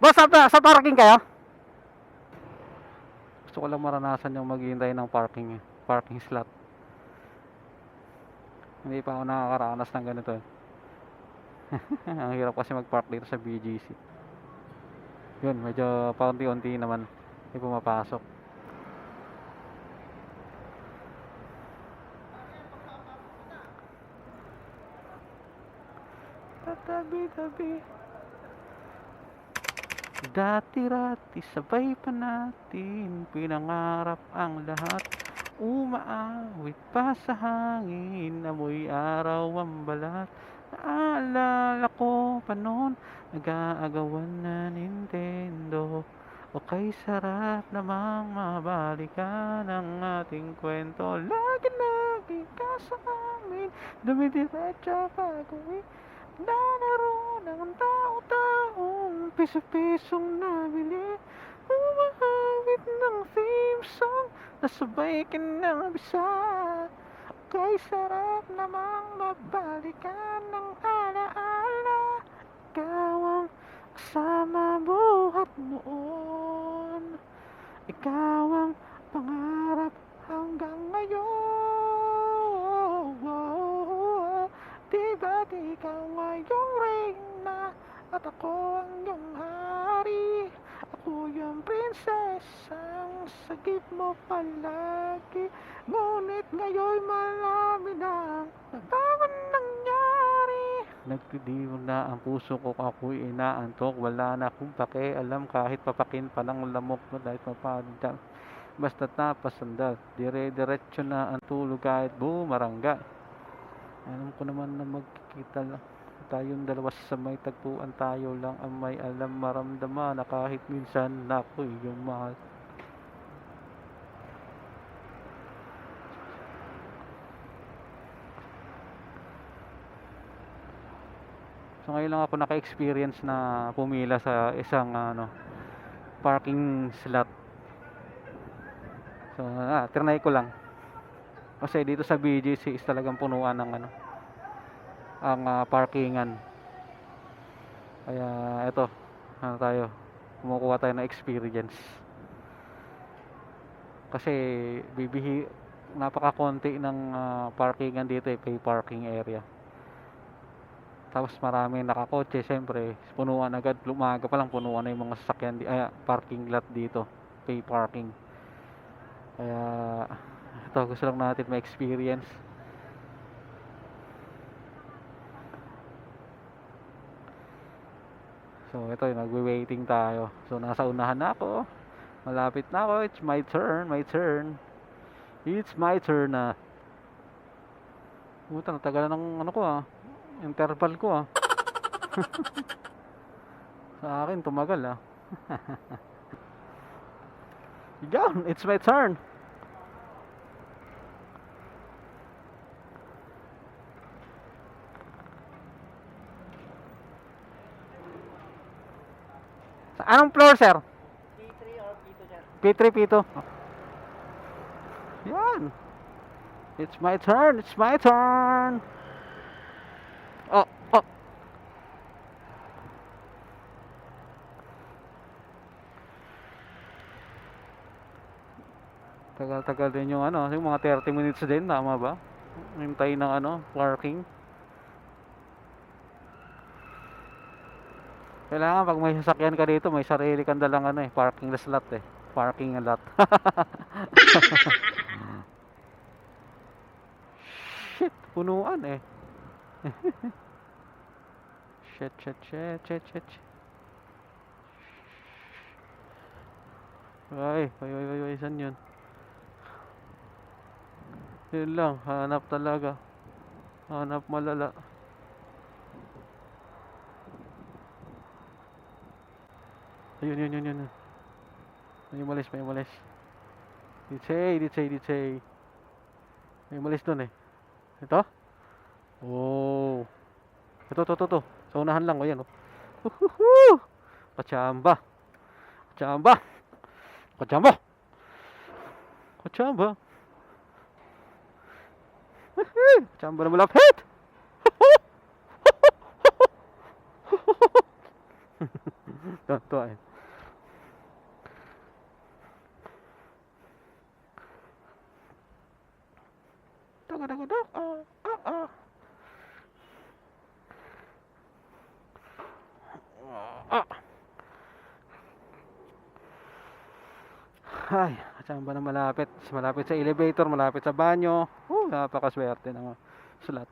Boss, sa parking kayo? Gusto ko lang maranasan yung maghihintay ng parking slot. Hindi pa ako nakakaranas ng ganito eh. Ang hirap kasi mag-park dito sa BGC. Yun, medyo paunti-unti naman may pumapasok. Tatabi-tabi. Dati-rati sabay pa natin pinangarap ang lahat. Umaawit pa sa hangin, amoy araw ang balat. Naalala ko pa noon, nag-aagawan na Nintendo. O kay sarap namang mabalikan ang ating kwento. Lagi-lagi ka sa amin, dumidiretso pag-uwi. Nalaro ng tao-taong piso-pisong nabili. Umahawit ng theme song, nasabay ka ng bisa. Kay sarap namang mabalikan ng alaala. Ikaw ang kasama buhat noon. Ikaw ang pangarap hanggang ngayon. Di ba't ikaw ngayong reyna at ako ang iyong hari? Ako yung prinsesang sagip mo palagi. Ngunit ngayon marami nang nagbago nangyari. Nagdidiwag na ang puso ko, ako'y inaantok. Wala na akong pakialam kahit papakin pa ng lamok mo dahil mapadang. Basta't napasandal, dire-diretso na ang tulog kahit bumarangga. Alam ko naman na magkikita lang tayong dalawa sa may tagpuan. Tayo lang ang may alam, maramdaman na kahit minsan na ako'y iyong mahal. So ngayon lang ako naka-experience na pumila sa isang parking slot. So trinay ko lang. Kasi dito sa BGC is talagang punuan ng ang parkingan. Kaya eto, tayo, kumukuha tayo ng experience. Kasi napakakonti ng parkingan dito eh, pay parking area. Tapos maraming nakakotse, syempre punuan agad, umaga pa lang punuan na yung mga sasakyan parking lot dito, pay parking. Kaya ito, gusto lang natin ma-experience. So ito, nagwe-waiting tayo. So nasa unahan na ako. Malapit na ako. It's my turn, my turn. It's my turn na. Puta, natagal ng ko interval ko Sa akin tumagal Yan, it's my turn. Sa anong floor, sir? P3 or P2, sir? P3, P2. Yan. It's my turn, it's my turn. Oh, oh. Tagal-tagal din yung yung mga 30 minutes din, tama ba? Hintay ng parking. Kailangan pag may sasakyan ka dito, may sarili kang dalang parking slot Parking lot. Shit, punuan shit. Ay, saan yun? Yun lang, hanap talaga. Hanap malala. Ayun. May umalis. Ditay. May umalis dun Ito? Oh. Ito. Sa unahan lang, ayan Uhuhu! Kachamba. Kachamba na malapit. Tuwa eh. Tagadagdag, ah. Ay, saan ba na malapit? Malapit sa elevator, malapit sa banyo. Napakaswerte ng sulat.